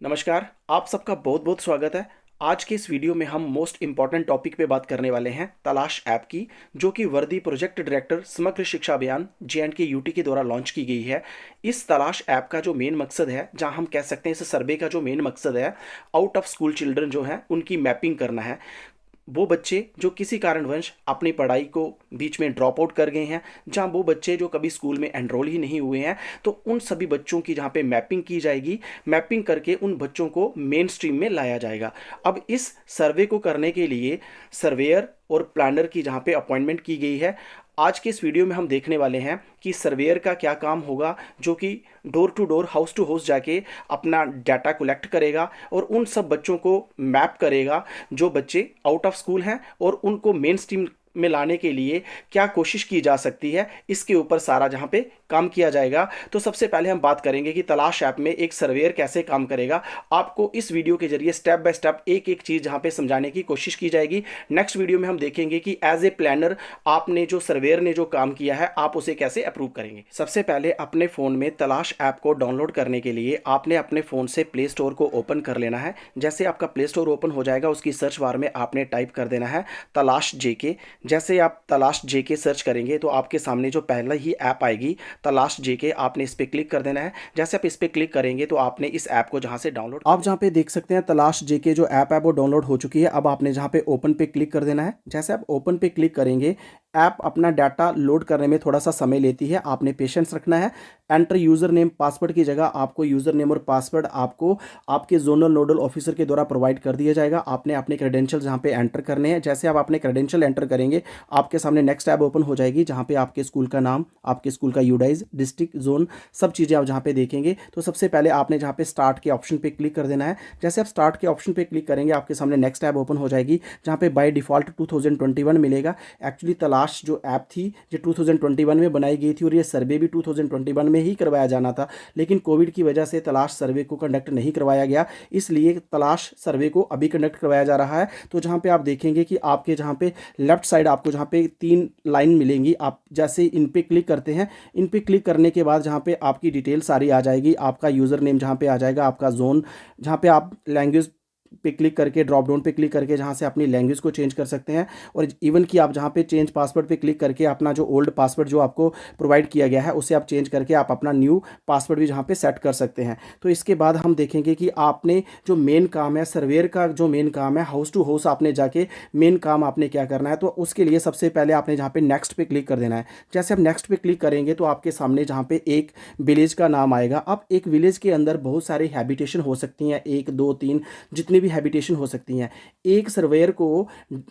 नमस्कार। आप सबका बहुत बहुत स्वागत है। आज के इस वीडियो में हम मोस्ट इम्पॉर्टेंट टॉपिक पे बात करने वाले हैं तलाश ऐप की, जो कि वर्दी प्रोजेक्ट डायरेक्टर समग्र शिक्षा अभियान JNK यूटी के द्वारा लॉन्च की गई है। इस तलाश ऐप का जो मेन मकसद है, जहां हम कह सकते हैं इस सर्वे का जो मेन मकसद है, आउट ऑफ स्कूल चिल्ड्रन जो हैं उनकी मैपिंग करना है। वो बच्चे जो किसी कारणवश अपनी पढ़ाई को बीच में ड्रॉप आउट कर गए हैं, जहाँ वो बच्चे जो कभी स्कूल में एनरोल ही नहीं हुए हैं, तो उन सभी बच्चों की जहाँ पे मैपिंग की जाएगी। मैपिंग करके उन बच्चों को मेन स्ट्रीम में लाया जाएगा। अब इस सर्वे को करने के लिए सर्वेयर और प्लानर की जहाँ पे अपॉइंटमेंट की गई है। आज के इस वीडियो में हम देखने वाले हैं कि सर्वेयर का क्या काम होगा, जो कि door to door house to house जाके अपना डाटा कलेक्ट करेगा और उन सब बच्चों को मैप करेगा जो बच्चे आउट ऑफ स्कूल हैं, और उनको मेन स्ट्रीम में लाने के लिए क्या कोशिश की जा सकती है, इसके ऊपर सारा जहां पे काम किया जाएगा। तो सबसे पहले हम बात करेंगे कि तलाश ऐप में एक सर्वेयर कैसे काम करेगा। आपको इस वीडियो के जरिए स्टेप बाय स्टेप एक एक चीज जहां पे समझाने की कोशिश की जाएगी। नेक्स्ट वीडियो में हम देखेंगे कि एज ए प्लानर आपने जो सर्वेयर ने जो काम किया है, आप उसे कैसे अप्रूव करेंगे। सबसे पहले अपने फोन में तलाश ऐप को डाउनलोड करने के लिए आपने अपने फोन से प्ले स्टोर को ओपन कर लेना है। जैसे आपका प्ले स्टोर ओपन हो जाएगा, उसकी सर्च बार में आपने टाइप कर देना है तलाश JK। जैसे आप तलाश JK सर्च करेंगे तो आपके सामने जो पहला ही ऐप आएगी तलाश JK, आपने इस पर क्लिक कर देना है। जैसे आप इस पर क्लिक करेंगे तो आपने इस ऐप को जहां से डाउनलोड, आप जहां पे देख सकते हैं तलाश JK जो ऐप है वो डाउनलोड हो चुकी है। अब आपने जहां पे ओपन पे क्लिक कर देना है। जैसे आप ओपन पे क्लिक करेंगे, ऐप अपना डाटा लोड करने में थोड़ा सा समय लेती है, आपने पेशेंस रखना है। एंटर यूज़र नेम पासवर्ड की जगह आपको यूज़र नेम और पासवर्ड आपको आपके जोनल नोडल ऑफिसर के द्वारा प्रोवाइड कर दिया जाएगा। आपने अपने क्रेडेंशियल जहाँ पे एंटर करने हैं। जैसे आप अपने क्रेडेंशियल एंटर करेंगे, आपके सामने नेक्स्ट टैब ओपन हो जाएगी, जहाँ पे आपके स्कूल का नाम, आपके स्कूल का यूडाइज, डिस्ट्रिक्ट, जोन, सब चीज़ें आप जहाँ पे देखेंगे। तो सबसे पहले आपने जहाँ पे स्टार्ट के ऑप्शन पे क्लिक कर देना है। जैसे आप स्टार्ट के ऑप्शन पे क्लिक करेंगे, आपके सामने नेक्स्ट टैब ओपन हो जाएगी, जहाँ पे बाय डिफॉल्ट 2021 मिलेगा। एक्चुअली तलाश जो ऐप थी ये 2021 में बनाई गई थी, और ये सर्वे भी 2021 में ही करवाया जाना था, लेकिन कोविड की वजह से तलाश सर्वे को कंडक्ट नहीं करवाया गया, इसलिए तलाश सर्वे को अभी कंडक्ट करवाया जा रहा है। तो जहाँ पे आप देखेंगे कि आपके जहाँ पे लेफ्ट साइड आपको जहाँ पे 3 लाइन मिलेंगी, आप जैसे इन पे क्लिक करते हैं, इन पे क्लिक करने के बाद जहाँ पे आपकी डिटेल सारी आ जाएगी। आपका यूज़र नेम जहाँ पे आ जाएगा, आपका जोन, जहाँ पे आप लैंग्वेज पे क्लिक करके, ड्रॉप डाउन पे क्लिक करके जहाँ से अपनी लैंग्वेज को चेंज कर सकते हैं, और इवन कि आप जहाँ पे चेंज पासवर्ड पे क्लिक करके अपना जो ओल्ड पासवर्ड जो आपको प्रोवाइड किया गया है उसे आप चेंज करके आप अपना न्यू पासवर्ड भी जहाँ पे सेट कर सकते हैं। तो इसके बाद हम देखेंगे कि आपने जो मेन काम है सर्वेयर का, जो मेन काम है हाउस टू हाउस आपने जाके मेन काम आपने क्या करना है। तो उसके लिए सबसे पहले आपने जहाँ पे नेक्स्ट पे क्लिक कर देना है। जैसे आप नेक्स्ट पे क्लिक करेंगे तो आपके सामने जहाँ पे एक विलेज का नाम आएगा। अब एक विलेज के अंदर बहुत सारी हैबिटेशन हो सकती हैं, 1 2 3 जितनी भी हैबिटेशन हो सकती हैं। एक सर्वेयर को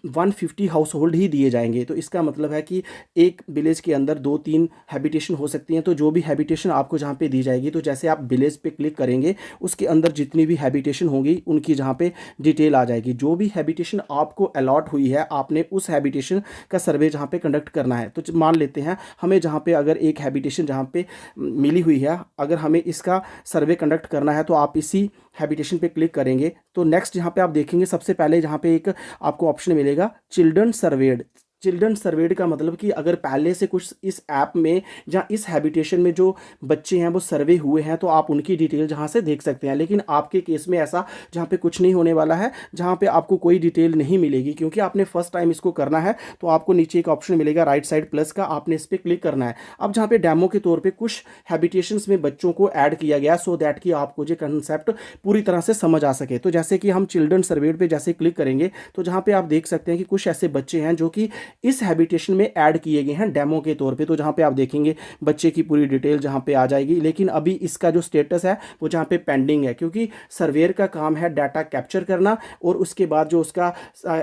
150 हाउस होल्ड ही दिए जाएंगे। तो इसका मतलब है कि एक विलेज के अंदर 2 3 हैबिटेशन हो सकती हैं। तो जो भी हैबिटेशन आपको जहाँ पे दी जाएगी, तो जैसे आप विलेज पे क्लिक करेंगे, उसके अंदर जितनी भी हैबिटेशन होगी उनकी जहाँ पे डिटेल आ जाएगी। जो भी हैबिटेशन आपको अलॉट हुई है, आपने उस हैबिटेशन का सर्वे जहाँ पे कंडक्ट करना है। तो मान लेते हैं हमें जहाँ पे अगर एक हैबिटेशन जहाँ पे मिली हुई है, अगर हमें इसका सर्वे कंडक्ट करना है, तो आप इसी हैबिटेशन पे क्लिक करेंगे। तो नेक्स्ट यहाँ पे आप देखेंगे सबसे पहले जहाँ पे एक आपको ऑप्शन मिलेगा चिल्ड्रन सर्वेड। चिल्ड्रन सर्वेड का मतलब कि अगर पहले से कुछ इस ऐप में या इस हैबिटेशन में जो बच्चे हैं वो सर्वे हुए हैं, तो आप उनकी डिटेल जहाँ से देख सकते हैं। लेकिन आपके केस में ऐसा जहाँ पे कुछ नहीं होने वाला है, जहाँ पे आपको कोई डिटेल नहीं मिलेगी, क्योंकि आपने फर्स्ट टाइम इसको करना है। तो आपको नीचे एक ऑप्शन मिलेगा राइट साइड प्लस का, आपने इस पर क्लिक करना है। अब जहाँ पे डेमो के तौर पर कुछ हैबिटेशंस में बच्चों को ऐड किया गया, सो दैट कि आपको जो कंसेप्ट पूरी तरह से समझ आ सके। तो जैसे कि हम चिल्ड्रन सर्वेड पे जैसे क्लिक करेंगे, तो जहाँ पे आप देख सकते हैं कि कुछ ऐसे बच्चे हैं जो कि इस हैबिटेशन में ऐड किए गए हैं डेमो के तौर पे। तो जहाँ पे आप देखेंगे बच्चे की पूरी डिटेल जहाँ पे आ जाएगी, लेकिन अभी इसका जो स्टेटस है वो जहाँ पे पेंडिंग है, क्योंकि सर्वेयर का काम है डाटा कैप्चर करना, और उसके बाद जो उसका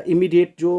इमीडिएट जो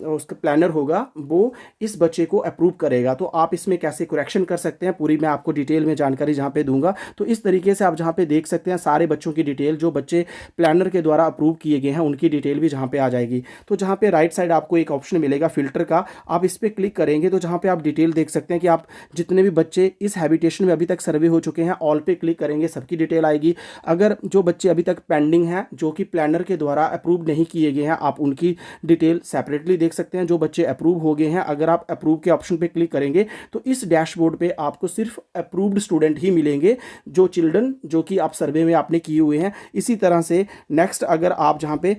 उसका प्लानर होगा वो इस बच्चे को अप्रूव करेगा। तो आप इसमें कैसे करेक्शन कर सकते हैं, पूरी मैं आपको डिटेल में जानकारी जहाँ पे दूंगा। तो इस तरीके से आप जहाँ पे देख सकते हैं सारे बच्चों की डिटेल, जो बच्चे प्लानर के द्वारा अप्रूव किए गए हैं उनकी डिटेल भी जहाँ पे आ जाएगी। तो जहाँ पे राइट साइड आपको एक ऑप्शन मिलेगा फिल्टर का, होगा, आप इस पर क्लिक करेंगे तो जहाँ पे आप डिटेल देख सकते हैं कि आप जितने भी बच्चे इस हैबिटेशन में अभी तक सर्वे हो चुके हैं, ऑल पे क्लिक करेंगे, सबकी डिटेल आएगी। अगर जो बच्चे अभी तक पेंडिंग हैं, जो कि प्लानर के द्वारा अप्रूव नहीं किए गए हैं, आप उनकी डिटेल सेपरेटली देख सकते हैं। जो बच्चे अप्रूव हो गए हैं, अगर आप अप्रूव के ऑप्शन पे क्लिक करेंगे तो इस डैशबोर्ड पे आपको सिर्फ अप्रूव्ड स्टूडेंट ही मिलेंगे, जो चिल्ड्रन जो कि आप सर्वे में आपने किए हुए हैं। इसी तरह से नेक्स्ट, अगर आप जहाँ पे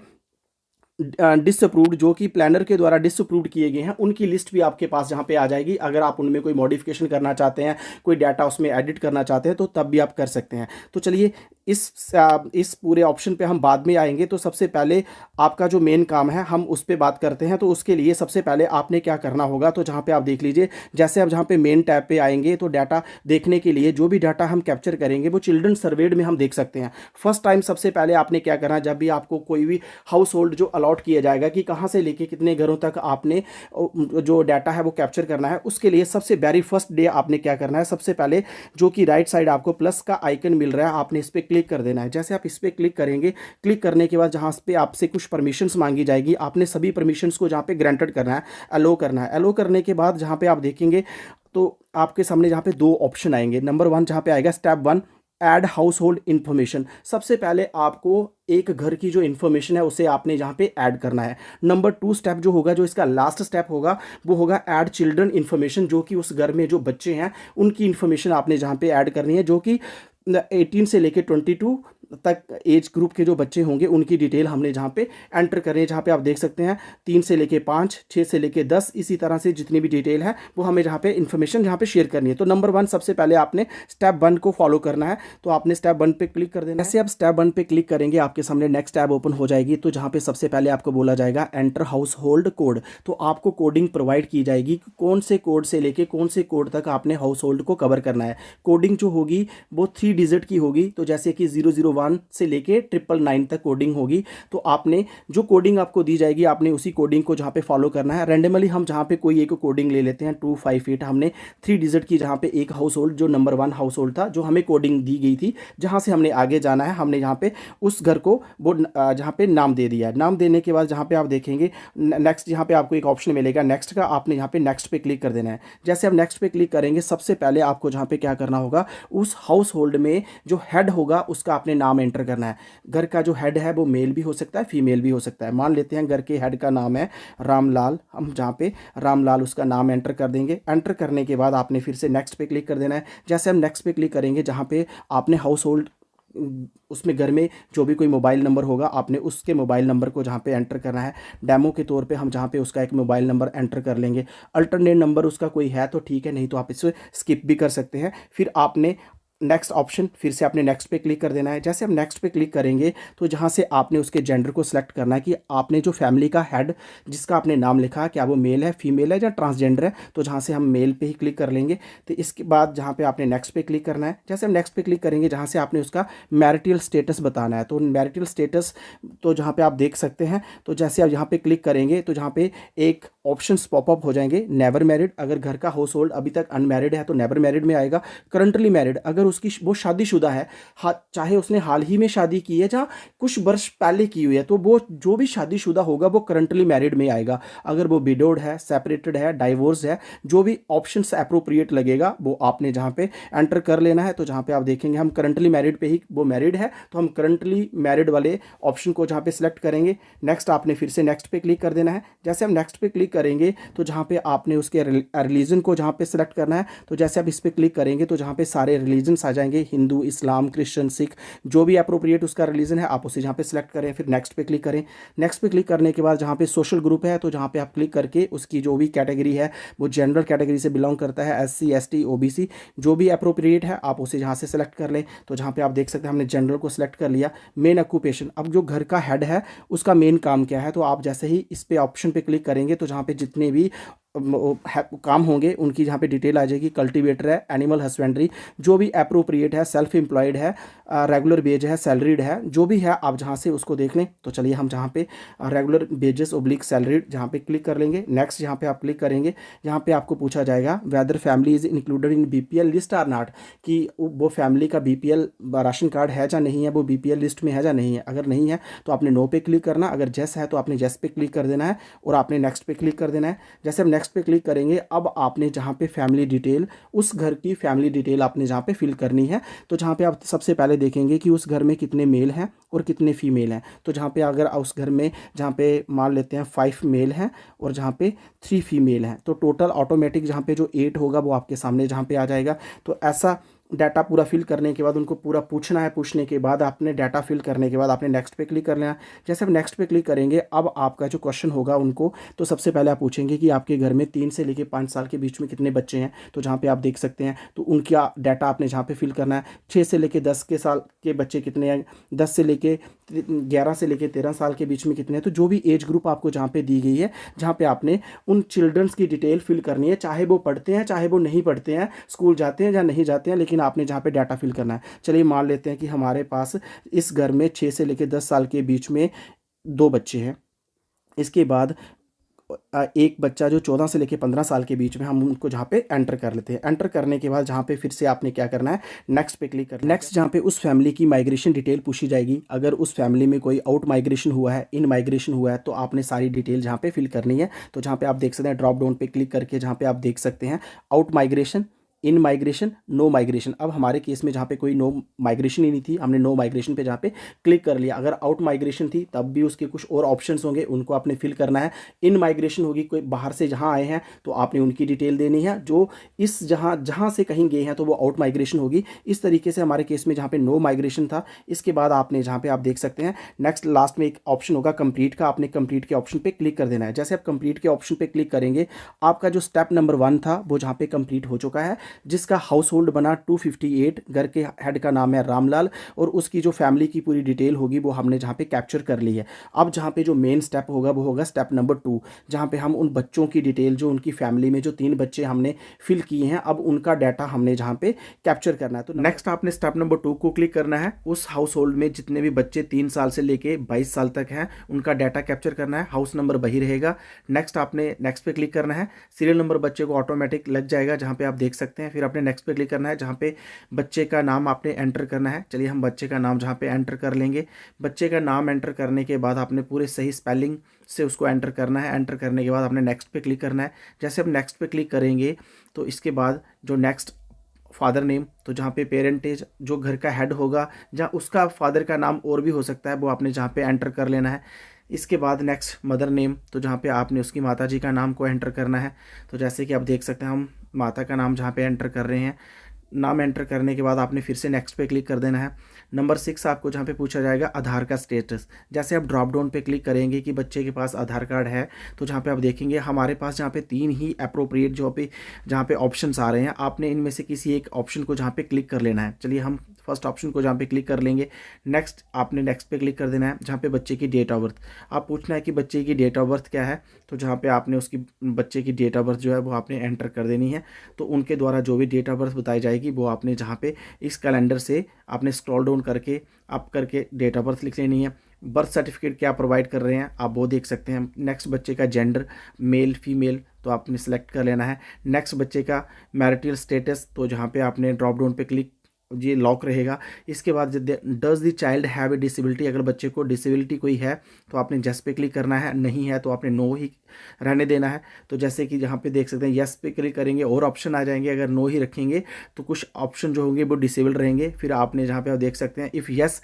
डिसअप्रूव्ड, जो कि प्लानर के द्वारा डिसअप्रूव्ड किए गए हैं, उनकी लिस्ट भी आपके पास जहां पे आ जाएगी। अगर आप उनमें कोई मॉडिफिकेशन करना चाहते हैं, कोई डाटा उसमें एडिट करना चाहते हैं, तो तब भी आप कर सकते हैं। तो चलिए इस पूरे ऑप्शन पे हम बाद में आएंगे। तो सबसे पहले आपका जो मेन काम है हम उस पर बात करते हैं। तो उसके लिए सबसे पहले आपने क्या करना होगा, तो जहाँ पे आप देख लीजिए, जैसे आप जहाँ पे मेन टैब पे आएंगे तो डाटा देखने के लिए जो भी डाटा हम कैप्चर करेंगे वो चिल्ड्रन सर्वेड में हम देख सकते हैं। फर्स्ट टाइम सबसे पहले आपने क्या करना है, जब भी आपको कोई भी हाउस होल्ड जो अलॉट किया जाएगा कि कहाँ से लेके कितने घरों तक आपने जो डाटा है वो कैप्चर करना है, उसके लिए सबसे वेरी फर्स्ट डे आपने क्या करना है, सबसे पहले जो कि राइट साइड आपको प्लस का आइकन मिल रहा है, आपने इस पर क्लिक कर देना है। जैसे आप इस पर क्लिक करेंगे, क्लिक करने के बाद जहाँ पे आपसे कुछ परमिशंस मांगी जाएगी, आपने सभी परमिशंस को जहाँ पे ग्रांटेड करना है, अलो करना है। अलो करने के बाद जहाँ पे आप देखेंगे तो आपके सामने जहाँ पे दो ऑप्शन आएंगे। नंबर 1 जहाँ पे आएगा step 1 add house hold information. सबसे पहले आपको एक घर की जो इन्फॉर्मेशन है उसे आपने यहाँ पे ऐड करना है। नंबर 2 स्टेप जो होगा, जो इसका लास्ट स्टेप होगा, वो होगा ऐड चिल्ड्रन इन्फॉर्मेशन, जो कि उस घर में जो बच्चे हैं उनकी इन्फॉर्मेशन आपने जहाँ पे ऐड करनी है, जो कि 18 से लेके 22 तक एज ग्रुप के जो बच्चे होंगे उनकी डिटेल हमने जहाँ पे एंटर करें। जहाँ पे आप देख सकते हैं 3 से लेके 5, 6 से लेके 10, इसी तरह से जितनी भी डिटेल है वो हमें जहाँ पे इन्फॉर्मेशन जहाँ पे शेयर करनी है। तो नंबर 1 सबसे पहले आपने स्टेप 1 को फॉलो करना है, तो आपने स्टेप 1 पे क्लिक कर देना है। ऐसे आप स्टेप 1 पे क्लिक करेंगे, आपके सामने नेक्स्ट टैब ओपन हो जाएगी। तो जहाँ पे सबसे पहले आपको बोला जाएगा एंटर हाउस होल्ड कोड। तो आपको कोडिंग प्रोवाइड की जाएगी कि कौन से कोड से लेके कौन से कोड तक आपने हाउस होल्ड को कवर करना है। कोडिंग जो होगी वो 3 डिजिट की होगी, तो जैसे कि 001 से लेके 999 तक कोडिंग होगी। तो आपने जो कोडिंग आपको दी जाएगी, आपने उसी कोडिंग को जहाँ पे फॉलो करना है। रैंडमली हम जहाँ पे कोई एक कोडिंग ले लेते हैं 258, हमने 3 डिजिट की जहाँ पे एक हाउस होल्ड, जो नंबर 1 हाउस होल्ड था, जो हमें कोडिंग दी गई थी, जहाँ से हमने आगे जाना है, हमने यहाँ पे उस घर को वो जहाँ पे नाम दे दिया है। नाम देने के बाद जहाँ पे आप देखेंगे नेक्स्ट, यहाँ पे आपको एक ऑप्शन मिलेगा नेक्स्ट का, आपने यहाँ पे नेक्स्ट पे क्लिक कर देना है। जैसे आप नेक्स्ट पे क्लिक करेंगे, सबसे पहले आपको जहाँ पे क्या करना होगा, उस हाउस होल्ड में जो हेड होगा उसका आपने नाम एंटर करना है। घर का जो हेड है वो मेल भी हो सकता है, फीमेल भी हो सकता है। मान लेते हैं घर के हेड का नाम है रामलाल, हम जहाँ पे रामलाल उसका नाम एंटर कर देंगे। एंटर करने के बाद आपने फिर से नेक्स्ट पे क्लिक कर देना है। जैसे हम नेक्स्ट पे क्लिक करेंगे, जहाँ पे आपने हाउस होल्ड उसमें घर में जो भी कोई मोबाइल नंबर होगा, आपने उसके मोबाइल नंबर को जहाँ पे एंटर करना है। डेमो के तौर पे हम जहाँ पे उसका एक मोबाइल नंबर एंटर कर लेंगे। अल्टरनेट नंबर उसका कोई है तो ठीक है, नहीं तो आप इसे स्किप भी कर सकते हैं। फिर आपने नेक्स्ट ऑप्शन, फिर से आपने नेक्स्ट पे क्लिक कर देना है। जैसे हम नेक्स्ट पे क्लिक करेंगे तो जहाँ से आपने उसके जेंडर को सिलेक्ट करना है कि आपने जो फैमिली का हेड जिसका आपने नाम लिखा, क्या वो मेल है, फीमेल है या ट्रांसजेंडर है। तो जहाँ से हम मेल पे ही क्लिक कर लेंगे। तो इसके बाद जहाँ पे आपने नेक्स्ट पे क्लिक करना है। जैसे हम नेक्स्ट पे क्लिक करेंगे, जहाँ से आपने उसका मैरिटल स्टेटस बताना है। तो मैरिटल स्टेटस तो जहाँ पे आप देख सकते हैं, तो जैसे आप यहाँ पे क्लिक करेंगे तो जहाँ पे एक ऑप्शंस पॉपअप हो जाएंगे। नेवर मैरिड, अगर घर का हाउस होल्ड अभी तक अनमैरिड है तो नेवर मैरिड में आएगा। करंटली मैरिड, अगर उसकी वो शादीशुदा है, चाहे उसने हाल ही में शादी की है या कुछ वर्ष पहले की हुई है, तो वो जो भी शादीशुदा होगा वो करंटली मैरिड में आएगा। अगर वो विडोड है, सेपरेटेड है, डाइवोर्स है, जो भी ऑप्शंस अप्रोप्रिएट लगेगा वो आपने जहाँ पे एंटर कर लेना है। तो जहाँ पे आप देखेंगे हम करंटली मैरिड पे ही, वो मैरिड है तो हम करंटली मैरिड वाले ऑप्शन को जहाँ पे सिलेक्ट करेंगे। नेक्स्ट आपने फिर से नेक्स्ट पे क्लिक कर देना है। जैसे हम नेक्स्ट पे क्लिक करेंगे तो जहाँ पे आपने उसके रिलीजन को जहाँ पे सिलेक्ट करना है। तो जैसे आप इस पे क्लिक करेंगे तो जहाँ पे सारे रिलीजन्स आ जाएंगे, हिंदू, इस्लाम, क्रिश्चियन, सिख, जो भी अप्रोप्रिएट उसका रिलीजन है आप उसे जहाँ पे सिलेक्ट करें। फिर नेक्स्ट पे क्लिक करें। नेक्स्ट पे क्लिक करने के बाद जहाँ पे सोशल ग्रुप है, तो जहाँ पे आप क्लिक करके उसकी जो भी कैटेगरी है वो जनरल कैटेगरी से बिलोंग करता है, SC ST OBC, जो भी अप्रोप्रिएट है आप उसे जहाँ से सिलेक्ट कर लें। तो जहाँ पे आप देख सकते हैं हमने जनरल को सिलेक्ट कर लिया। मेन ऑक्यूपेशन, अब जो घर का हेड है उसका मेन काम क्या है, तो आप जैसे ही इस पे ऑप्शन पे क्लिक करेंगे तो जहाँ पे जितने भी काम होंगे उनकी जहाँ पे डिटेल आ जाएगी। कल्टीवेटर है, एनिमल हस्बेंड्री, जो भी अप्रोप्रिएट है, सेल्फ एम्प्लॉयड है, रेगुलर वेज है, सैलरीड है, जो भी है आप जहाँ से उसको देख लें। तो चलिए हम जहाँ पे रेगुलर वेजेस ओब्लिक सैलरीड जहाँ पे क्लिक कर लेंगे। नेक्स्ट यहाँ पे आप क्लिक करेंगे, जहाँ पे आपको पूछा जाएगा whether family is included in BPL list or not, कि वो फैमिली का बीपीएल राशन कार्ड है या नहीं है, वो बीपीएल लिस्ट में है या नहीं है। अगर नहीं है तो आपने नो पे क्लिक करना, अगर येस है तो आपने येस पे क्लिक कर देना है और आपने नेक्स्ट पे क्लिक कर देना है। जैसे हम नेक्स्ट पे क्लिक करेंगे, अब आपने जहाँ पे फैमिली डिटेल, उस घर की फैमिली डिटेल आपने जहाँ पे फिल करनी है। तो जहाँ पे आप सबसे पहले देखेंगे कि उस घर में कितने मेल हैं और कितने फीमेल हैं। तो जहाँ पे अगर उस घर में जहाँ पे मान लेते हैं 5 मेल हैं और जहाँ पे 3 फीमेल हैं, तो टोटल ऑटोमेटिक जहाँ पे जो 8 होगा वो आपके सामने जहाँ पे आ जाएगा। तो ऐसा डाटा पूरा फिल करने के बाद उनको पूरा पूछना है, पूछने के बाद आपने डाटा फिल करने के बाद आपने नेक्स्ट पे क्लिक कर लेना। जैसे आप नेक्स्ट पे क्लिक करेंगे, अब आपका जो क्वेश्चन होगा उनको, तो सबसे पहले आप पूछेंगे कि आपके घर में 3 से लेकर 5 साल के बीच में कितने बच्चे हैं। तो जहाँ पे आप देख सकते हैं, तो उनका डाटा आपने जहाँ पे फिल करना है। 6 से लेकर 10 के साल के बच्चे कितने हैं, 10 से लेकर 11 से लेकर 13 साल के बीच में कितने हैं। तो जो भी एज ग्रुप आपको जहाँ पे दी गई है, जहाँ पे आपने उन चिल्ड्रंस की डिटेल फिल करनी है, चाहे वो पढ़ते हैं चाहे वो नहीं पढ़ते हैं, स्कूल जाते हैं या नहीं जाते हैं, लेकिन आपने जहाँ पे डाटा फिल करना है। चलिए मान लेते हैं कि हमारे पास इस घर में 6 से लेकर 10 साल के बीच में 2 बच्चे हैं। इसके बाद एक बच्चा जो 14 से लेकर 15 साल के बीच में, हम उनको जहाँ पे एंटर कर लेते हैं। एंटर करने के बाद जहाँ पे फिर से आपने क्या करना है, नेक्स्ट पे क्लिक करना है। नेक्स्ट जहाँ पे उस फैमिली की माइग्रेशन डिटेल पूछी जाएगी। अगर उस फैमिली में कोई आउट माइग्रेशन हुआ है, इन माइग्रेशन हुआ है, तो आपने सारी डिटेल जहाँ पे फिल करनी है। तो जहाँ पे आप देख सकते हैं, ड्रॉप डाउन पे क्लिक करके जहाँ पे आप देख सकते हैं out migration, in migration, no migration. अब हमारे केस में जहाँ पे कोई नो माइग्रेशन ही नहीं थी, हमने नो माइग्रेशन पे जहाँ पे क्लिक कर लिया। अगर आउट माइग्रेशन थी तब भी उसके कुछ और ऑप्शंस होंगे, उनको आपने फिल करना है। इन माइग्रेशन होगी, कोई बाहर से जहाँ आए हैं तो आपने उनकी डिटेल देनी है। जो इस जहाँ जहाँ से कहीं गए हैं तो वो आउट माइग्रेशन होगी। इस तरीके से हमारे केस में जहाँ पे नो माइग्रेशन था, इसके बाद आपने जहाँ पे आप देख सकते हैं नेक्स्ट लास्ट में एक ऑप्शन होगा कंप्लीट का, आपने कंप्लीट के ऑप्शन पे क्लिक कर देना है। जैसे आप कंप्लीट के ऑप्शन पे क्लिक करेंगे, आपका जो स्टेप नंबर 1 था वो जहाँ पे कंप्लीट हो चुका है, जिसका हाउस होल्ड बना 258, घर के हेड का नाम है रामलाल, और उसकी जो फैमिली की पूरी डिटेल होगी वो हमने जहाँ पे कैप्चर कर ली है। अब जहाँ पे जो मेन स्टेप होगा वो होगा स्टेप नंबर 2, जहाँ पे हम उन बच्चों की डिटेल, जो उनकी फैमिली में जो 3 बच्चे हमने फिल किए हैं, अब उनका डाटा हमने जहाँ पे कैप्चर करना है। तो नेक्स्ट आपने स्टेप नंबर 2 को क्लिक करना है। उस हाउस होल्ड में जितने भी बच्चे 3 साल से लेके 22 साल तक हैं, उनका डाटा कैप्चर करना है। हाउस नंबर वही रहेगा। नेक्स्ट आपने नेक्स्ट पे क्लिक करना है। सीरियल नंबर बच्चे को ऑटोमेटिक लग जाएगा जहाँ पे आप देख सकते हैं। फिर आपने नेक्स्ट पे क्लिक करना है, जहाँ पे बच्चे का नाम आपने एंटर करना है। चलिए हम बच्चे का नाम जहाँ पे एंटर कर लेंगे। बच्चे का नाम एंटर करने के बाद आपने पूरे सही स्पेलिंग से उसको एंटर करना है। एंटर करने के बाद आपने नेक्स्ट पे क्लिक करना है। जैसे हम नेक्स्ट पे क्लिक करेंगे तो इसके बाद जो नेक्स्ट फादर नेम, तो जहाँ पे पेरेंटेज, जो घर का हेड होगा, जहाँ उसका फादर का नाम और भी हो सकता है, वो आपने जहाँ पे एंटर कर लेना है। इसके बाद नेक्स्ट मदर नेम, तो जहाँ पे आपने उसकी माता जी का नाम को एंटर करना है। तो जैसे कि आप देख सकते हैं, हम माता का नाम जहाँ पे एंटर कर रहे हैं। नाम एंटर करने के बाद आपने फिर से नेक्स्ट पे क्लिक कर देना है। नंबर 6 आपको जहाँ पे पूछा जाएगा आधार का स्टेटस। जैसे आप ड्रॉप डाउन पे क्लिक करेंगे कि बच्चे के पास आधार कार्ड है, तो जहाँ पे आप देखेंगे हमारे पास जहाँ पे 3 ही अप्रोप्रिएट जहाँ पे ऑप्शंस आ रहे हैं, आपने इनमें से किसी एक ऑप्शन को जहाँ पे क्लिक कर लेना है। चलिए हम फर्स्ट ऑप्शन को जहाँ पे क्लिक कर लेंगे। नेक्स्ट आपने नेक्स्ट पे क्लिक कर देना है, जहाँ पे बच्चे की डेट ऑफ बर्थ, आप पूछना है कि बच्चे की डेट ऑफ बर्थ क्या है। तो जहाँ पे आपने उसकी बच्चे की डेट ऑफ बर्थ जो है वो आपने एंटर कर देनी है। तो उनके द्वारा जो भी डेट ऑफ बर्थ बताई जाएगी वो आपने जहाँ पे इस कैलेंडर से आपने स्क्रॉल डाउन करके अप करके डेट ऑफ बर्थ लिख लेनी है। बर्थ सर्टिफिकेट क्या प्रोवाइड कर रहे हैं आप वो देख सकते हैं। नेक्स्ट बच्चे का जेंडर मेल फीमेल, तो आपने सेलेक्ट कर लेना है। नेक्स्ट बच्चे का मैरिटल स्टेटस, तो जहाँ पे आपने ड्रॉप डाउन पे क्लिक, ये लॉक रहेगा। इसके बाद does the child have a disability, अगर बच्चे को डिसेबिलिटी कोई है तो आपने यस पे क्लिक करना है, नहीं है तो आपने नो ही रहने देना है। तो जैसे कि यहाँ पे देख सकते हैं यस पे क्लिक करेंगे और ऑप्शन आ जाएंगे, अगर नो ही रखेंगे तो कुछ ऑप्शन जो होंगे वो डिसेबल रहेंगे। फिर आपने जहाँ पे आप देख सकते हैं इफ़ यस,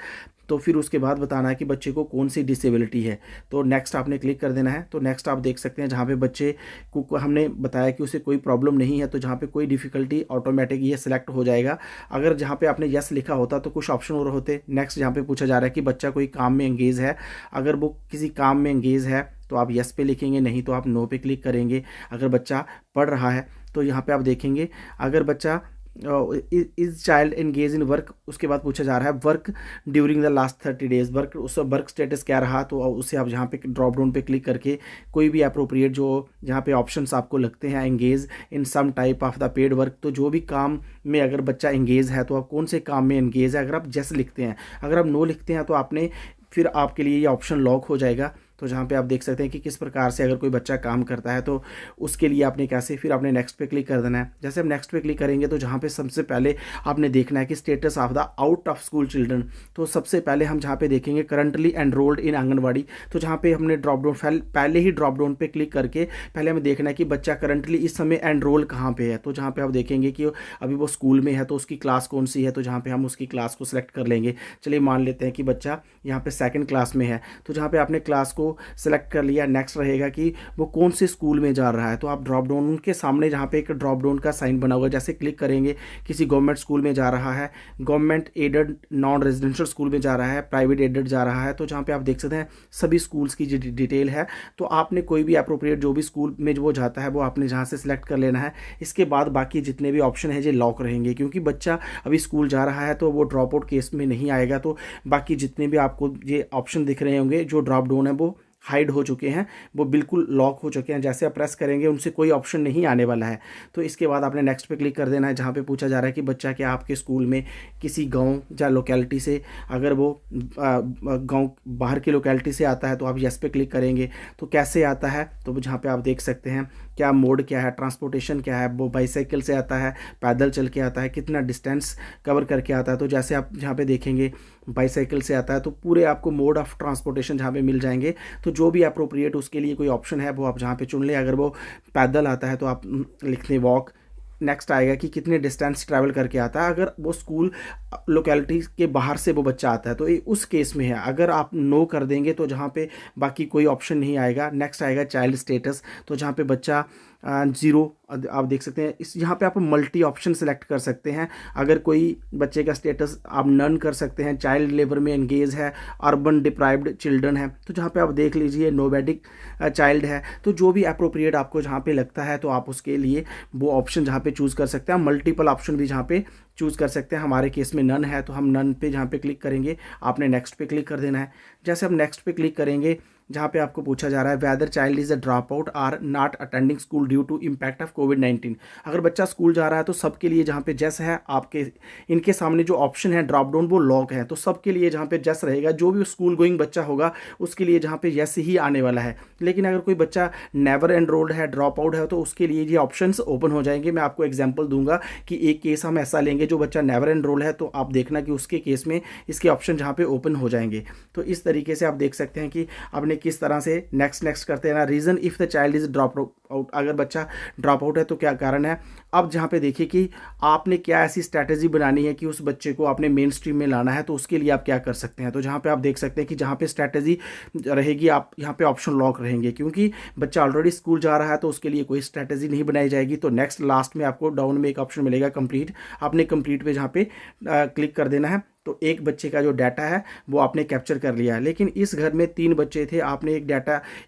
तो फिर उसके बाद बताना है कि बच्चे को कौन सी डिसेबिलिटी है। तो नेक्स्ट आपने क्लिक कर देना है। तो नेक्स्ट आप देख सकते हैं जहाँ पे बच्चे को हमने बताया कि उसे कोई प्रॉब्लम नहीं है, तो जहाँ पे कोई डिफ़िकल्टी ऑटोमेटिक ये सिलेक्ट हो जाएगा। अगर जहाँ पे आपने यस लिखा होता तो कुछ ऑप्शन और होते। नेक्स्ट जहाँ पे पूछा जा रहा है कि बच्चा कोई काम में एंगेज है, अगर वो किसी काम में एंगेज है तो आप यस पे लिखेंगे, नहीं तो आप नो पे क्लिक करेंगे। अगर बच्चा पढ़ रहा है तो यहाँ पे आप देखेंगे, अगर बच्चा is child engage in work, उसके बाद पूछा जा रहा है work during the last 30 days, work उसका वर्क स्टेटस क्या रहा, तो उसे आप यहाँ पे ड्रॉप डाउन पे क्लिक करके कोई भी अप्रोप्रिएट जो जहाँ पे ऑप्शंस आपको लगते हैं, engage in some type of the paid work, तो जो भी काम में अगर बच्चा एंगेज है तो आप कौन से काम में एंगेज है, अगर आप जैसे लिखते हैं, अगर आप नो लिखते हैं तो आपने फिर आपके लिए ये ऑप्शन लॉक हो जाएगा। तो जहाँ पे आप देख सकते हैं कि किस प्रकार से अगर कोई बच्चा काम करता है तो उसके लिए आपने कैसे, फिर आपने नेक्स्ट पे क्लिक कर देना है। जैसे हम नेक्स्ट पे क्लिक करेंगे तो जहाँ पे सबसे पहले आपने देखना है कि status of the out of school children, तो सबसे पहले हम जहाँ पे देखेंगे करंटली एनरोल्ड इन आंगनवाड़ी, तो जहाँ पे हमने ड्रॉप डाउन पहले ही ड्रॉप डाउन पे क्लिक करके पहले हमें देखना है कि बच्चा करंटली इस समय एनरोल कहाँ पे है। तो जहाँ पे आप देखेंगे कि अभी वो स्कूल में है तो उसकी क्लास कौन सी है, तो जहाँ पे हम उसकी क्लास को सिलेक्ट कर लेंगे। चलिए मान लेते हैं कि बच्चा यहाँ पे सेकंड क्लास में है, तो जहाँ पे आपने क्लास को सिलेक्ट कर लिया, नेक्स्ट रहेगा कि वो कौन से स्कूल में जा रहा है, तो आप ड्रॉप डाउन उनके सामने जहाँ पे एक ड्रॉप डाउन का साइन बना हुआ, जैसे क्लिक करेंगे किसी गवर्नमेंट स्कूल में जा रहा है, government aided non residential school में जा रहा है, प्राइवेट एडेड जा रहा है, तो जहाँ पे आप देख सकते हैं सभी स्कूल्स की डिटेल है। तो आपने कोई भी अप्रोप्रिएट जो भी स्कूल में वो जाता है वो आपने जहाँ से सिलेक्ट कर लेना है। इसके बाद बाकी जितने भी ऑप्शन है ये लॉक रहेंगे, क्योंकि बच्चा अभी स्कूल जा रहा है तो वो ड्रॉप आउट केस में नहीं आएगा। तो बाकी जितने भी आपको ये ऑप्शन दिख रहे होंगे जो ड्रॉप डाउन है वो हाइड हो चुके हैं, वो बिल्कुल लॉक हो चुके हैं, जैसे आप प्रेस करेंगे उनसे कोई ऑप्शन नहीं आने वाला है। तो इसके बाद आपने नेक्स्ट पे क्लिक कर देना है, जहाँ पे पूछा जा रहा है कि बच्चा क्या आपके स्कूल में किसी गांव या लोकेलिटी से, अगर वो गांव बाहर की लोकेलिटी से आता है तो आप यस पे क्लिक करेंगे। तो कैसे आता है, तो जहाँ पे आप देख सकते हैं क्या मोड क्या है, ट्रांसपोर्टेशन क्या है, वो बाईसाइकिल से आता है, पैदल चल के आता है, कितना डिस्टेंस कवर करके आता है। तो जैसे आप जहाँ पे देखेंगे बाईसाइकिल से आता है तो पूरे आपको मोड ऑफ ट्रांसपोर्टेशन जहाँ पे मिल जाएंगे। तो जो भी अप्रोप्रिएट उसके लिए कोई ऑप्शन है वो आप जहाँ पे चुन लें। अगर वो पैदल आता है तो आप लिख दें वॉक। नेक्स्ट आएगा कि कितने डिस्टेंस ट्रैवल करके आता है, अगर वो स्कूल लोकेलिटी के बाहर से वो बच्चा आता है तो ये उस केस में है। अगर आप नो कर देंगे तो जहाँ पे बाकी कोई ऑप्शन नहीं आएगा। नेक्स्ट आएगा चाइल्ड स्टेटस, तो जहाँ पे बच्चा जीरो, आप देख सकते हैं इस यहाँ पे आप मल्टी ऑप्शन सेलेक्ट कर सकते हैं। अगर कोई बच्चे का स्टेटस आप नन कर सकते हैं, चाइल्ड लेबर में एंगेज है, अर्बन डिप्राइव्ड चिल्ड्रन है, तो जहाँ पे आप देख लीजिए नोबैडिक चाइल्ड है। तो जो भी अप्रोप्रिएट आपको जहाँ पे लगता है तो आप उसके लिए वो ऑप्शन जहाँ पे चूज़ कर सकते हैं। मल्टीपल ऑप्शन भी जहाँ पे चूज़ कर सकते हैं। हमारे केस में नन है तो हम नन पे जहाँ पे क्लिक करेंगे आपने नेक्स्ट पे क्लिक कर देना है। जैसे हम नेक्स्ट पे क्लिक करेंगे जहाँ पे आपको पूछा जा रहा है whether child is a drop out or not attending school due to impact of COVID. अगर बच्चा स्कूल जा रहा है तो सबके लिए जहाँ पे जैस है, आपके इनके सामने जो ऑप्शन है ड्रॉप डाउन वो लॉक है, तो सबके लिए जहाँ पे जस रहेगा, जो भी स्कूल गोइंग बच्चा होगा उसके लिए जहाँ पे यस ही आने वाला है। लेकिन अगर कोई बच्चा नेवर एनरोल्ड है, ड्रॉप आउट है, तो उसके लिए ये ऑप्शन ओपन हो जाएंगे। मैं आपको एग्जाम्पल दूंगा कि एक केस हम ऐसा लेंगे जो बच्चा नेवर एनरोल है, तो आप देखना कि उसके केस में इसके ऑप्शन जहाँ पे ओपन हो जाएंगे। तो इस तरीके से आप देख सकते हैं कि आपने किस तरह से नेक्स्ट करते हैं ना। Reason if the child is drop out, अगर बच्चा ड्रॉप आउट है तो क्या कारण है। अब जहाँ पे देखिए कि आपने क्या ऐसी स्ट्रैटेजी बनानी है कि उस बच्चे को आपने मेन स्ट्रीम में लाना है, तो उसके लिए आप क्या कर सकते हैं। तो जहाँ पे आप देख सकते हैं कि जहाँ पे स्ट्रैटेजी रहेगी आप यहाँ पे ऑप्शन लॉक रहेंगे, क्योंकि बच्चा ऑलरेडी स्कूल जा रहा है तो उसके लिए कोई स्ट्रैटेजी नहीं बनाई जाएगी। तो नेक्स्ट लास्ट में आपको डाउन में एक ऑप्शन मिलेगा कंप्लीट, आपने कंप्लीट पे जहाँ पे क्लिक कर देना है। तो एक बच्चे का जो डाटा है वो आपने कैप्चर कर लिया है, लेकिन इस घर में 3 बच्चे थे, आपने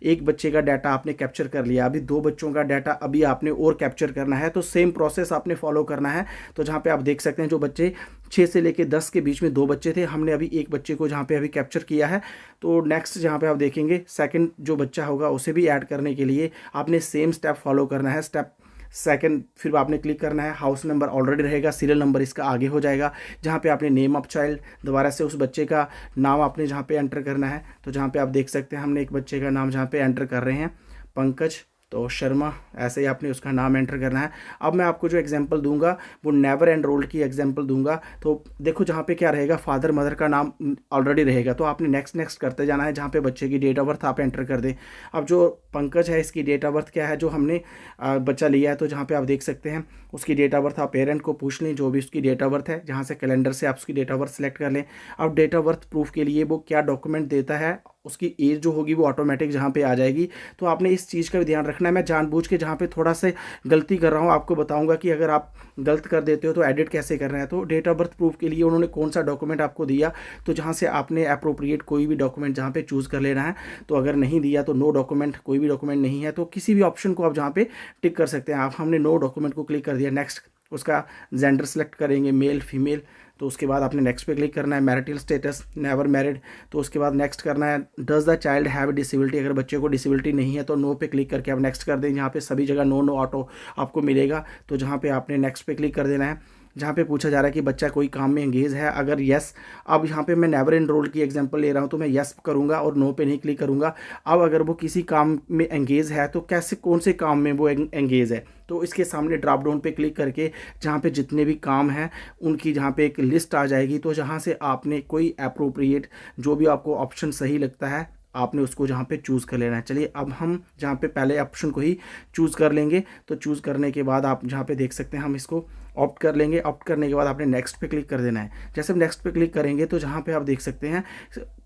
एक बच्चे का डाटा आपने कैप्चर कर लिया, अभी 2 बच्चों का डाटा अभी आपने और कैप्चर करना है। तो सेम प्रोसेस आपने फॉलो करना है। तो जहाँ पे आप देख सकते हैं जो बच्चे 6 से लेकर 10 के बीच में 2 बच्चे थे, हमने अभी एक बच्चे को जहाँ पे अभी कैप्चर किया है। तो नेक्स्ट जहाँ पे आप देखेंगे सेकंड जो बच्चा होगा उसे भी ऐड करने के लिए आपने सेम स्टेप फॉलो करना है। स्टेप सेकंड फिर आपने क्लिक करना है, हाउस नंबर ऑलरेडी रहेगा, सीरियल नंबर इसका आगे हो जाएगा। जहाँ पे आपने नेम ऑफ चाइल्ड, दोबारा से उस बच्चे का नाम आपने जहाँ पे एंटर करना है। तो जहाँ पे आप देख सकते हैं हमने एक बच्चे का नाम जहाँ पे एंटर कर रहे हैं पंकज तो शर्मा, ऐसे ही आपने उसका नाम एंटर करना है। अब मैं आपको जो एग्जांपल दूंगा वो नेवर एनरोल्ड की एग्जांपल दूंगा। तो देखो जहाँ पे क्या रहेगा, फादर मदर का नाम ऑलरेडी रहेगा, तो आपने नेक्स्ट करते जाना है। जहाँ पे बच्चे की डेट ऑफ बर्थ आप एंटर कर दें। अब जो पंकज है इसकी डेट ऑफ बर्थ क्या है जो हमने बच्चा लिया है, तो जहाँ पे आप देख सकते हैं उसकी डेट ऑफ बर्थ आप पेरेंट को पूछ लें, जो भी उसकी डेट ऑफ बर्थ है, जहाँ से कैलेंडर से आप उसकी डेट ऑफ बर्थ सेलेक्ट कर लें। अब डेट ऑफ बर्थ प्रूफ के लिए वो क्या डॉक्यूमेंट देता है, उसकी एज जो होगी वो ऑटोमेटिक जहाँ पे आ जाएगी। तो आपने इस चीज़ का भी ध्यान रखना है। मैं जानबूझ के जहाँ पे थोड़ा सा गलती कर रहा हूँ आपको बताऊंगा कि अगर आप गलत कर देते हो तो एडिट कैसे करना है। तो डेट ऑफ बर्थ प्रूफ के लिए उन्होंने कौन सा डॉक्यूमेंट आपको दिया, तो जहाँ से आपने अप्रोप्रिएट कोई भी डॉक्यूमेंट जहाँ पे चूज़ कर लेना है। तो अगर नहीं दिया तो नो डॉक्यूमेंट, कोई भी डॉक्यूमेंट नहीं है तो किसी भी ऑप्शन को आप जहाँ पे टिक कर सकते हैं। आप हमने नो डॉक्यूमेंट को क्लिक कर दिया, नेक्स्ट उसका जेंडर सेलेक्ट करेंगे, मेल फीमेल। तो उसके बाद आपने नेक्स्ट पे क्लिक करना है। Marital status never married. तो उसके बाद नेक्स्ट करना है does the child have disability, अगर बच्चे को डिसेबिलिटी नहीं है तो नो पे क्लिक करके आप नेक्स्ट कर दें। यहाँ पे सभी जगह नो नो ऑटो आपको मिलेगा, तो जहाँ पे आपने नेक्स्ट पे क्लिक कर देना है। जहाँ पे पूछा जा रहा है कि बच्चा कोई काम में एंगेज है, अगर यस, अब यहाँ पे मैं नेवर एनरोल की एग्जांपल ले रहा हूँ तो मैं यस करूँगा और नो पे नहीं क्लिक करूँगा। अब अगर वो किसी काम में एंगेज है तो कैसे, कौन से काम में वो एंगेज है, तो इसके सामने ड्रॉप डाउन पे क्लिक करके जहाँ पे जितने भी काम हैं उनकी जहाँ पे एक लिस्ट आ जाएगी, तो जहाँ से आपने कोई अप्रोप्रिएट जो भी आपको ऑप्शन सही लगता है आपने उसको जहाँ पे चूज़ कर लेना है। चलिए अब हम जहाँ पे पहले ऑप्शन को ही चूज़ कर लेंगे। तो चूज़ करने के बाद आप जहाँ पे देख सकते हैं हम इसको ऑप्ट कर लेंगे। ऑप्ट करने के बाद आपने नेक्स्ट पे क्लिक कर देना है। जैसे हम नेक्स्ट पे क्लिक करेंगे तो जहाँ पे आप देख सकते हैं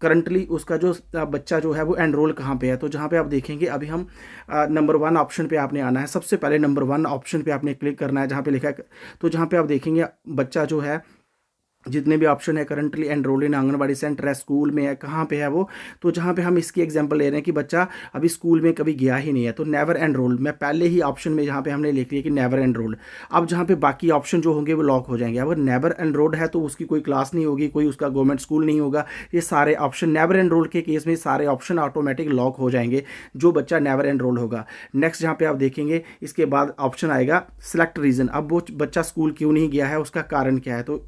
करंटली उसका जो बच्चा जो है वो एनरोल कहाँ पे है, तो जहाँ पे आप देखेंगे अभी हम नंबर 1 ऑप्शन पे आपने आना है। सबसे पहले नंबर 1 ऑप्शन पे आपने क्लिक करना है जहाँ पे लिखा है। तो जहाँ पे आप देखेंगे बच्चा जो है, जितने भी ऑप्शन है करंटली एनरोल इन आंगनबाड़ी सेंटर है, स्कूल में है, कहाँ पे है वो, तो जहाँ पे हम इसकी एग्जांपल ले रहे हैं कि बच्चा अभी स्कूल में कभी गया ही नहीं है, तो नेवर एनरोल मैं पहले ही ऑप्शन में जहाँ पे हमने लिख लिया कि नेवर एनरोल्ड। अब जहाँ पे बाकी ऑप्शन जो होंगे वो लॉक हो जाएंगे। अगर नेवर एनरोल्ड है तो उसकी कोई क्लास नहीं होगी, कोई उसका गवर्नमेंट स्कूल नहीं होगा। ये सारे ऑप्शन नेवर एनरोल्ड के केस में सारे ऑप्शन ऑटोमेटिक लॉक हो जाएंगे जो बच्चा नेवर एनरोल होगा। नेक्स्ट जहाँ पे आप देखेंगे इसके बाद ऑप्शन आएगा सिलेक्ट रीजन। अब वो बच्चा स्कूल क्यों नहीं गया है, उसका कारण क्या है, तो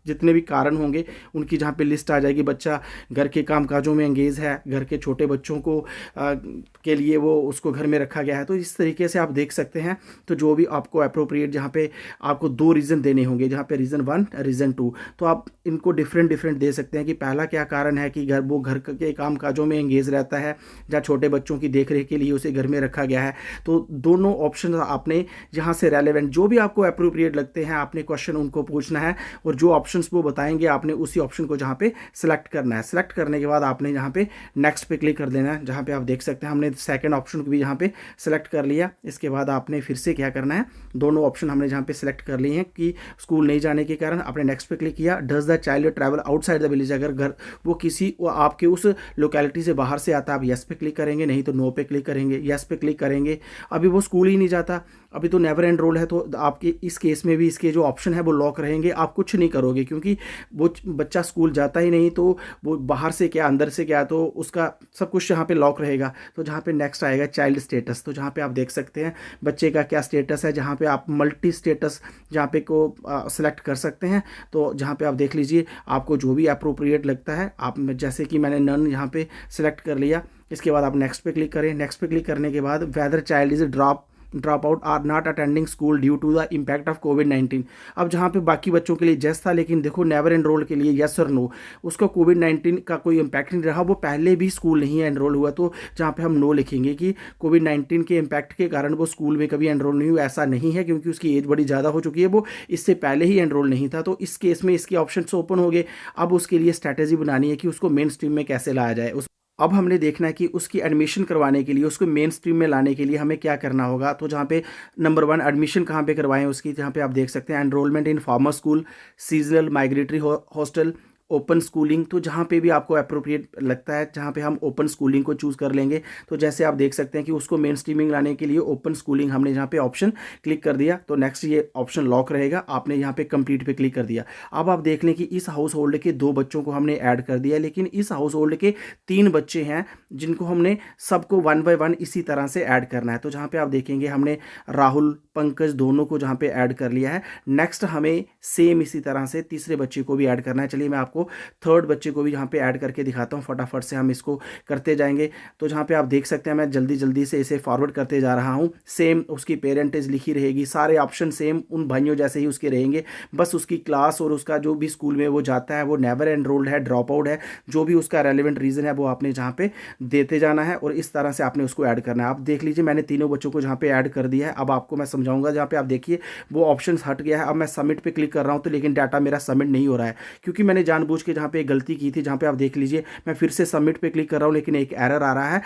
जितने भी कारण होंगे उनकी जहाँ पे लिस्ट आ जाएगी। बच्चा घर के काम काजों में एंगेज है, घर के छोटे बच्चों को के लिए वो उसको घर में रखा गया है, तो इस तरीके से आप देख सकते हैं। तो जो भी आपको अप्रोप्रिएट जहाँ पे आपको 2 रीज़न देने होंगे, जहाँ पे रीज़न 1 रीज़न 2, तो आप इनको डिफरेंट डिफरेंट दे सकते हैं कि पहला क्या कारण है कि घर के काम काजों में एंगेज रहता है, जहाँ छोटे बच्चों की देख रेख के लिए उसे घर में रखा गया है। तो दोनों ऑप्शन आपने जहाँ से रेलेवेंट जो भी आपको अप्रोप्रिएट लगते हैं आपने क्वेश्चन उनको पूछना है, और जो ऑप्शंस वो बताएंगे आपने उसी ऑप्शन को जहाँ पे सिलेक्ट करना है। सिलेक्ट करने के बाद आपने यहाँ पे नेक्स्ट पे क्लिक कर देना है। जहाँ पे आप देख सकते हैं हमने सेकंड ऑप्शन को भी यहाँ पे सिलेक्ट कर लिया। इसके बाद आपने फिर से क्या करना है, दोनों ऑप्शन हमने जहाँ पे सिलेक्ट कर लिए हैं कि स्कूल नहीं जाने के कारण आपने नेक्स्ट पे क्लिक किया। Does the child travel outside the village, अगर घर वो आपके उस लोकेलिटी से बाहर से आता है आप येस पे क्लिक करेंगे, नहीं तो नो पे क्लिक करेंगे। येस पे क्लिक करेंगे, अभी वो स्कूल ही नहीं जाता, अभी तो नेवर एनरोल है, तो आपके इस केस में भी इसके जो ऑप्शन है वो लॉक रहेंगे। आप कुछ नहीं करोगे क्योंकि वो बच्चा स्कूल जाता ही नहीं, तो वो बाहर से क्या अंदर से क्या, तो उसका सब कुछ यहाँ पे लॉक रहेगा। तो जहाँ पे नेक्स्ट आएगा चाइल्ड स्टेटस, तो जहाँ पे आप देख सकते हैं बच्चे का क्या स्टेटस है, जहाँ पे आप मल्टी स्टेटस जहाँ पे को सिलेक्ट कर सकते हैं। तो जहाँ पे आप देख लीजिए आपको जो भी अप्रोप्रिएट लगता है आप, जैसे कि मैंने नन यहाँ पे सिलेक्ट कर लिया। इसके बाद आप नेक्स्ट पे क्लिक करें। नेक्स्ट पे क्लिक करने के बाद whether child is drop out or not attending school due to the impact of COVID. अब जहाँ पे बाकी बच्चों के लिए यस था, लेकिन देखो नेवर एनरोल के लिए यस और नो, उसका कोविड-19 का कोई इम्पैक्ट नहीं रहा, वो पहले भी स्कूल नहीं एनरोल हुआ। तो जहाँ पे हम नो लिखेंगे कि कोविड-19 के इम्पैक्ट के कारण वो स्कूल में कभी एनरोल नहीं हुआ, ऐसा नहीं है, क्योंकि उसकी एज बड़ी ज़्यादा हो चुकी है, वो इससे पहले ही एनरोल नहीं था। तो इस केस में इसके ऑप्शन ओपन हो गए। अब उसके लिए स्ट्रैटेजी बनानी है कि उसको मेन स्ट्रीम में कैसे लाया जाए। अब हमने देखना है कि उसकी एडमिशन करवाने के लिए, उसको मेन स्ट्रीम में लाने के लिए हमें क्या करना होगा। तो जहाँ पे नंबर 1 एडमिशन कहाँ पे करवाएं उसकी, जहाँ पे आप देख सकते हैं enrolment in farmer school, seasonal migratory hostel, open schooling. तो जहाँ पे भी आपको अप्रोप्रिएट लगता है जहाँ पे हम ओपन स्कूलिंग को चूज़ कर लेंगे। तो जैसे आप देख सकते हैं कि उसको मेन स्ट्रीमिंग लाने के लिए ओपन स्कूलिंग हमने जहाँ पे ऑप्शन क्लिक कर दिया, तो नेक्स्ट ये ऑप्शन लॉक रहेगा। आपने यहाँ पे कंप्लीट पे क्लिक कर दिया। अब आप देख लें कि इस हाउस होल्ड के 2 बच्चों को हमने ऐड कर दिया, लेकिन इस हाउस होल्ड के 3 बच्चे हैं जिनको हमने सबको 1 बाय 1 इसी तरह से ऐड करना है। तो जहाँ पे आप देखेंगे हमने राहुल पंकज दोनों को जहाँ पे ऐड कर लिया है। नेक्स्ट हमें सेम इसी तरह से तीसरे बच्चे को भी ऐड करना है। चलिए मैं आपको थर्ड बच्चे को भी यहाँ पे ऐड करके दिखाता हूँ, फटाफट से हम इसको करते जाएंगे। तो जहाँ पे आप देख सकते हैं मैं जल्दी जल्दी से इसे फॉरवर्ड करते जा रहा हूँ। सेम उसकी पेरेंटेज लिखी रहेगी, सारे ऑप्शन सेम उन भाइयों जैसे ही उसके रहेंगे, बस उसकी क्लास और उसका जो भी स्कूल में वो जाता है वो नेवर एनरोल्ड है, ड्रॉप आउट है, जो भी उसका रेलिवेंट रीज़न है वो आपने जहाँ पे देते जाना है और इस तरह से आपने उसको ऐड करना है। आप देख लीजिए मैंने तीनों बच्चों को जहाँ पे ऐड कर दिया है। अब आपको मैं समझाऊंगा, जहाँ पे आप देखिए वो ऑप्शन हट गया है। अब मैं सबमिट पे क्लिक कर रहा हूँ तो लेकिन डाटा मेरा सबमिट नहीं हो रहा है, क्योंकि मैंने जानबूझ के जहाँ पे गलती की थी। जहाँ पे आप देख लीजिए मैं फिर से सबमिट पे क्लिक कर रहा हूँ लेकिन एक एरर आ रहा है,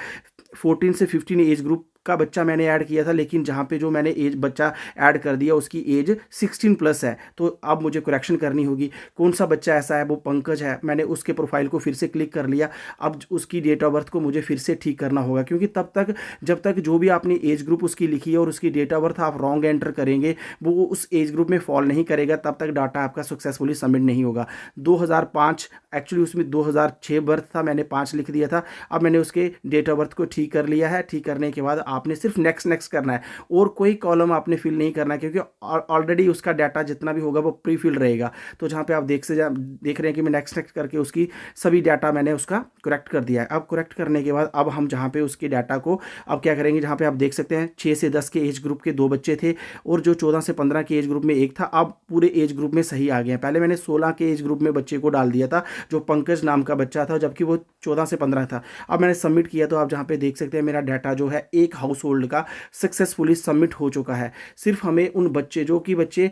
14 से 15 एज ग्रुप का बच्चा मैंने ऐड किया था, लेकिन जहाँ पे जो मैंने एज बच्चा ऐड कर दिया उसकी एज 16 प्लस है, तो अब मुझे करेक्शन करनी होगी। कौन सा बच्चा ऐसा है, वो पंकज है, मैंने उसके प्रोफाइल को फिर से क्लिक कर लिया। अब उसकी डेट ऑफ बर्थ को मुझे फिर से ठीक करना होगा, क्योंकि तब तक जब तक जो भी आपने एज ग्रुप उसकी लिखी है और उसकी डेट ऑफ बर्थ आप रॉन्ग एंटर करेंगे, वो उस एज ग्रुप में फॉल नहीं करेगा, तब तक डाटा आपका सक्सेसफुली सबमिट नहीं होगा। 2005 एक्चुअली उसमें 2006 बर्थ था, मैंने 5 लिख दिया था। अब मैंने उसके डेट ऑफ बर्थ को ठीक कर लिया है। ठीक करने के बाद आपने सिर्फ नेक्स्ट नेक्स्ट करना है और कोई कॉलम आपने फिल नहीं करना है, क्योंकि ऑलरेडी उसका डाटा जितना भी होगा वो प्री फिल रहेगा। तो जहाँ पे आप देख रहे हैं कि मैं नेक्स्ट नेक्स्ट करके उसकी सभी डाटा मैंने उसका करेक्ट कर दिया है। अब करेक्ट करने के बाद अब हम जहाँ पे उसके डाटा को अब क्या करेंगे, जहाँ पे आप देख सकते हैं 6 से 10 के एज ग्रुप के 2 बच्चे थे और जो 14 से 15 के एज ग्रुप में एक था, अब पूरे एज ग्रुप में सही आ गए हैं। पहले मैंने 16 के एज ग्रुप में बच्चे को डाल दिया था जो पंकज नाम का बच्चा था, जबकि वो 14 से 15 था। अब मैंने सबमिट किया तो आप जहाँ पे देख सकते हैं मेरा डाटा जो है एक हाउस होल्ड का सक्सेसफुली सबमिट हो चुका है। सिर्फ हमें उन बच्चे जो कि बच्चे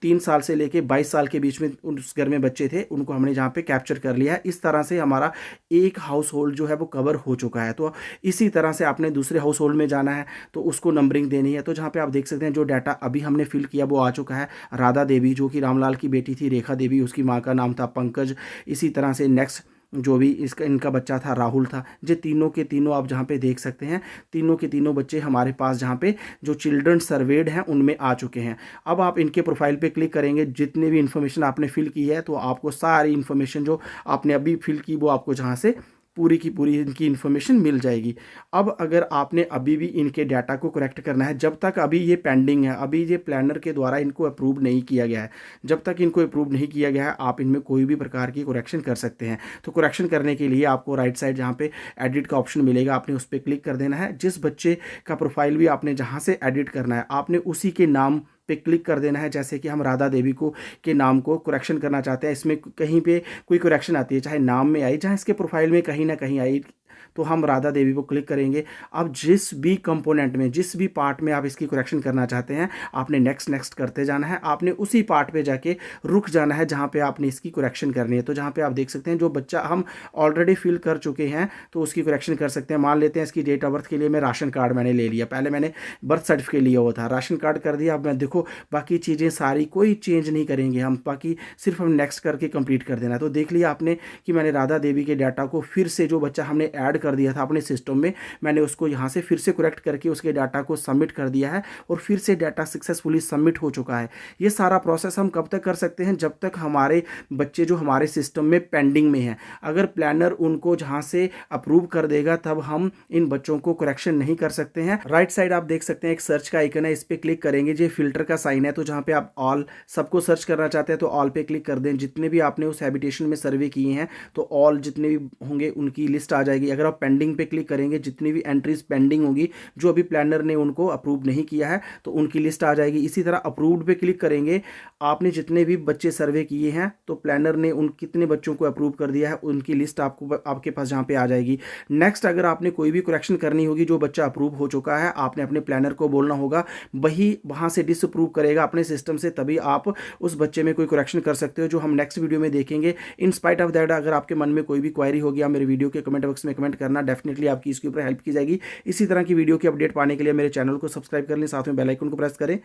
3 साल से लेके 22 साल के बीच में उस घर में बच्चे थे, उनको हमने जहाँ पे कैप्चर कर लिया है। इस तरह से हमारा एक हाउस होल्ड जो है वो कवर हो चुका है। तो इसी तरह से आपने दूसरे हाउस होल्ड में जाना है तो उसको नंबरिंग देनी है। तो जहाँ पे आप देख सकते हैं जो डाटा अभी हमने फिल किया वो आ चुका है। राधा देवी जो कि रामलाल की बेटी थी, रेखा देवी उसकी माँ का नाम था, पंकज, इसी तरह से नेक्स्ट जो भी इनका बच्चा था राहुल था। ये तीनों के तीनों आप जहाँ पे देख सकते हैं, तीनों के तीनों बच्चे हमारे पास जहाँ पे जो चिल्ड्रन सर्वेड हैं उनमें आ चुके हैं। अब आप इनके प्रोफाइल पे क्लिक करेंगे, जितनी भी इन्फॉर्मेशन आपने फिल की है तो आपको सारी इन्फॉर्मेशन जो आपने अभी फिल की वो आपको जहाँ से पूरी की पूरी इनकी इन्फॉर्मेशन मिल जाएगी। अब अगर आपने अभी भी इनके डाटा को करेक्ट करना है, जब तक अभी ये पेंडिंग है, अभी ये प्लानर के द्वारा इनको अप्रूव नहीं किया गया है, जब तक इनको अप्रूव नहीं किया गया है आप इनमें कोई भी प्रकार की करेक्शन कर सकते हैं। तो करेक्शन करने के लिए आपको राइट साइड जहाँ पे एडिट का ऑप्शन मिलेगा, आपने उस पर क्लिक कर देना है। जिस बच्चे का प्रोफाइल भी आपने जहाँ से एडिट करना है आपने उसी के नाम पे क्लिक कर देना है। जैसे कि हम राधा देवी को के नाम को करेक्शन करना चाहते हैं, इसमें कहीं पे कोई करेक्शन आती है, चाहे नाम में आई चाहे इसके प्रोफाइल में कहीं ना कहीं आई, तो हम राधा देवी को क्लिक करेंगे। अब जिस भी कंपोनेंट में, जिस भी पार्ट में आप इसकी करेक्शन करना चाहते हैं आपने नेक्स्ट नेक्स्ट करते जाना है। आपने उसी पार्ट पे जाके रुक जाना है जहाँ पे आपने इसकी करेक्शन करनी है। तो जहाँ पे आप देख सकते हैं जो बच्चा हम ऑलरेडी फिल कर चुके हैं तो उसकी करेक्शन कर सकते हैं। मान लेते हैं इसकी डेट ऑफ बर्थ के लिए मैं राशन कार्ड मैंने ले लिया, पहले मैंने बर्थ सर्टिफिकेट लिया हुआ था, राशन कार्ड कर दिया। अब मैं देखो बाकी चीज़ें सारी कोई चेंज नहीं करेंगे हम, बाकी सिर्फ हम नेक्स्ट करके कंप्लीट कर देना। तो देख लिया आपने कि मैंने राधा देवी के डाटा को फिर से जो बच्चा हमने ऐड कर दिया था अपने सिस्टम में, मैंने उसको यहाँ से फिर से करेक्ट करके उसके डाटा को सबमिट कर दिया है और फिर से डाटा सक्सेसफुली सबमिट हो चुका है। ये सारा प्रोसेस हम कब तक कर सकते हैं, जब तक हमारे बच्चे जो हमारे सिस्टम में पेंडिंग में हैं। अगर प्लानर उनको जहाँ से अप्रूव कर देगा तब हम इन बच्चों को करेक्शन नहीं कर सकते हैं। राइट साइड आप देख सकते हैं एक सर्च का आइकन है, इस पर क्लिक करेंगे, जो फिल्टर का साइन है, तो जहाँ पे आप ऑल सबको सर्च करना चाहते हैं तो ऑल पे क्लिक कर दें। जितने भी आपने उस हैबिटेशन में सर्वे किए हैं तो ऑल जितने भी होंगे उनकी लिस्ट आ जाएगी। अगर आप पेंडिंग पे क्लिक करेंगे, जितनी भी एंट्रीज पेंडिंग होगी जो अभी प्लानर ने उनको अप्रूव नहीं किया है तो उनकी लिस्ट आ जाएगी। इसी तरह अप्रूव्ड पे क्लिक करेंगे, आपने जितने भी बच्चे सर्वे किए हैं तो प्लानर ने उन कितने बच्चों को अप्रूव कर दिया है उनकी लिस्ट आपको आपके पास जहाँ पे आ जाएगी। नेक्स्ट अगर आपने कोई भी करेक्शन करनी होगी, जो बच्चा अप्रूव हो चुका है आपने अपने प्लानर को बोलना होगा, वही वहाँ से डिसअप्रूव करेगा अपने सिस्टम से, तभी आप उस बच्चे में कोई करेक्शन कर सकते हो, जो हम नेक्स्ट वीडियो में देखेंगे। इन स्पाइट ऑफ दैट अगर आपके मन में कोई भी क्वेरी होगी आप मेरे वीडियो के कमेंट बॉक्स में कमेंट करना, डेफिनेटली आपकी इसके ऊपर हेल्प की जाएगी। इसी तरह की वीडियो की अपडेट पाने के लिए मेरे चैनल को सब्सक्राइब कर लें, साथ में बेल आइकन को प्रेस करें।